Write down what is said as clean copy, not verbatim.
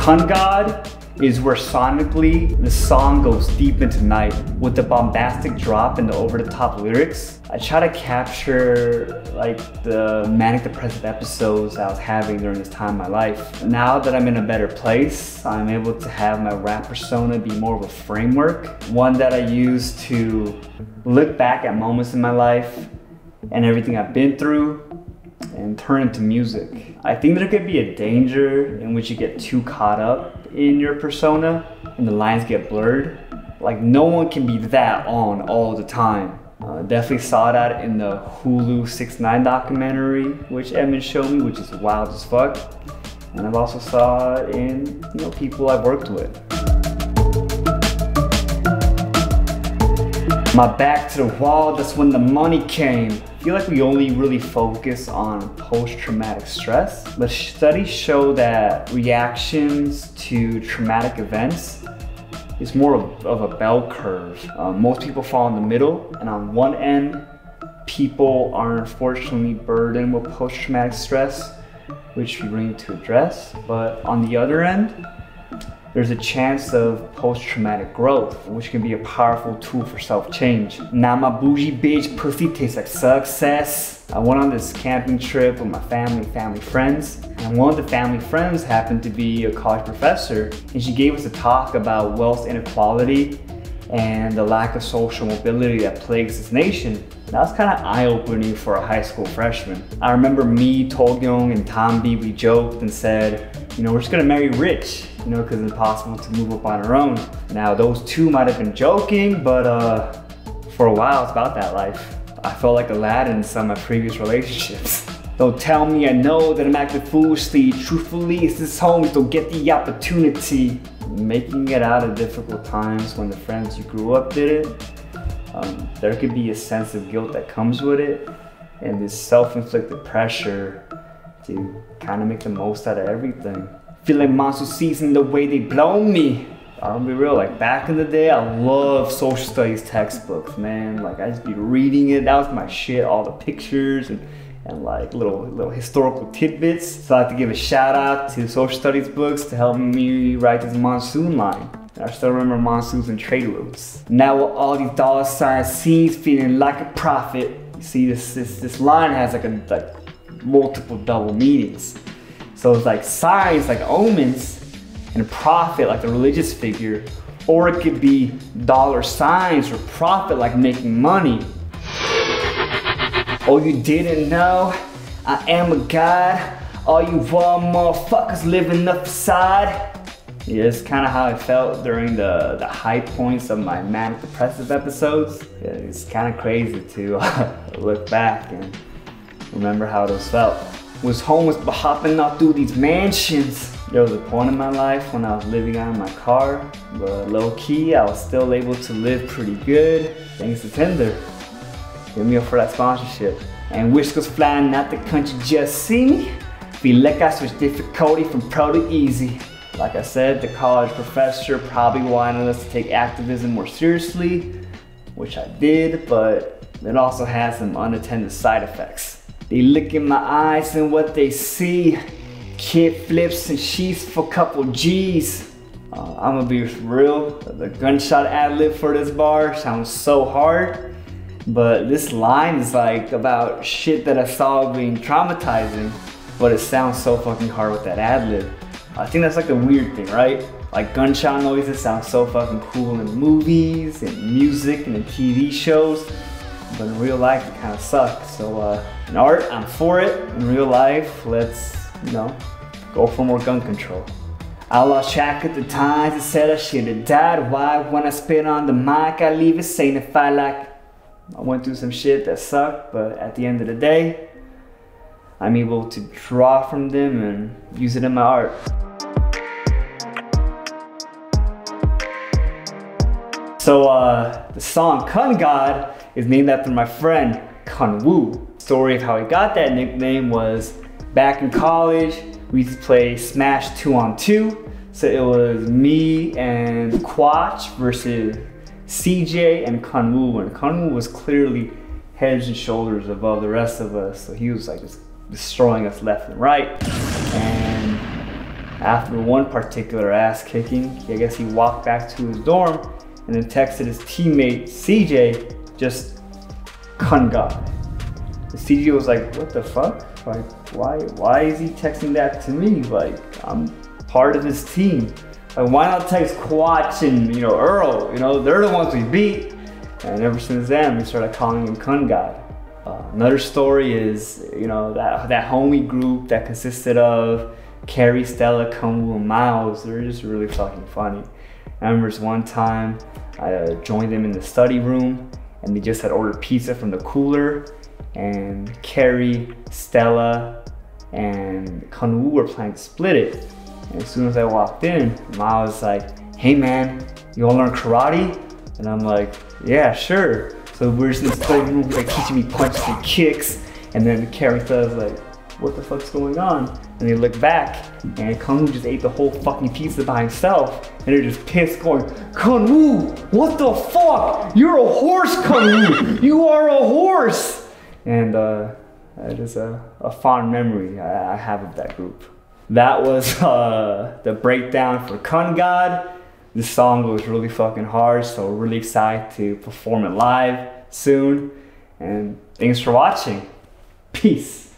Kungod is where sonically the song goes deep into night with the bombastic drop and the over-the-top lyrics. I try to capture like the manic depressive episodes I was having during this time in my life. Now that I'm in a better place, I'm able to have my rap persona be more of a framework, one that I use to look back at moments in my life and everything I've been through and turn into music. I think there could be a danger in which you get too caught up in your persona and the lines get blurred. Like no one can be that on all the time. Definitely saw that in the Hulu 6ix9ine documentary, which Edmund showed me, which is wild as fuck. And I've also saw it in people I've worked with. My back to the wall, that's when the money came. I feel like we only really focus on post-traumatic stress, but studies show that reactions to traumatic events is more of a bell curve. Most people fall in the middle, and on one end, people are unfortunately burdened with post-traumatic stress, which we need to address. But on the other end, there's a chance of post-traumatic growth, which can be a powerful tool for self-change. Now my bougie bitch pussy tastes like success. I went on this camping trip with my family friends, and one of the family friends happened to be a college professor, and she gave us a talk about wealth inequality and the lack of social mobility that plagues this nation. That was kind of eye-opening for a high school freshman. I remember me, Togyong, and Tombi, we joked and said, we're just gonna marry rich, because it's impossible to move up on our own. Now those two might have been joking, but for a while it's about that life. I felt like Aladdin in some of my previous relationships. Don't tell me I know that I'm acting foolishly. Truthfully, it's this homies don't get the opportunity. Making it out of difficult times when the friends you grew up did it, there could be a sense of guilt that comes with it, and this self-inflicted pressure to kind of make the most out of everything. Feel like monsoon season the way they blow me. I'll be real, like back in the day, I love social studies textbooks, man. Like I just be reading it, that was my shit, all the pictures and like little historical tidbits. So I have to give a shout out to social studies books to help me write this monsoon line. I still remember monsoons and trade routes. Now with all these dollar signs, scenes feeling like a prophet. You see this line has like multiple double meanings. So it's like signs, like omens, and prophet, like the religious figure, or it could be dollar signs or profit, like making money. Oh, you didn't know? I am a god. All you raw motherfuckers living up the side. Yeah, it's kind of how I felt during the high points of my manic depressive episodes. Yeah, it's kind of crazy to look back and remember how those felt. Was homeless but hopping out through these mansions. There was a point in my life when I was living out of my car, but low-key I was still able to live pretty good thanks to Tinder. Hit me up for that sponsorship. And wish goes flying out the country, just see me. Feel like I switched difficulty from pro to easy. Like I said, the college professor probably wanted us to take activism more seriously, which I did, but it also has some unattended side effects. They look in my eyes and what they see, kid flips and sheets for a couple G's. I'm gonna be real, the gunshot ad-lib for this bar sounds so hard, but this line is like about shit that I saw being traumatizing, but it sounds so fucking hard with that ad-lib. I think that's like the weird thing, right? Like gunshot noises sound so fucking cool in movies and music and in TV shows, but in real life it kind of sucks. So in art, I'm for it. In real life, let's, go for more gun control. I lost track of the times, I said I should have died. Why? When I spit on the mic, I leave it signified like I went through some shit that sucked, but at the end of the day, I'm able to draw from them and use it in my art. So the song Kungod is named after my friend Kunwoo. Story of how he got that nickname was back in college, we used to play Smash 2-on-2. So it was me and Quach versus CJ and Kunwoo, and Kunwoo was clearly heads and shoulders above the rest of us. So he was like just destroying us left and right. And After one particular ass kicking, I guess he walked back to his dorm and then texted his teammate CJ, just kungod. The CJ was like, what the fuck? Like, why is he texting that to me? Like, I'm part of his team. Like, why not text Quatch and, Earl? They're the ones we beat. And ever since then, we started calling him kungod. Another story is, that homie group that consisted of Carrie, Stella, Kungwoo, and Miles. They're just really fucking funny. I remember this one time, I joined them in the study room, and they just had ordered pizza from the cooler, and Carrie, Stella, and Kungwoo were planning to split it. And as soon as I walked in, Miles was like, hey man, you wanna learn karate? And I'm like, yeah, sure. So we're just in the study room, like teaching me punches and kicks. And then Carrie was like, what the fuck's going on? And they look back, and Kungwoo just ate the whole fucking pizza by himself. And they're just pissed, going, Kungwoo, what the fuck? You're a horse, Kungwoo. You are a horse. And that is a fond memory I have of that group. That was the breakdown for kungod. This song goes really fucking hard, so we're really excited to perform it live soon. And thanks for watching. Peace.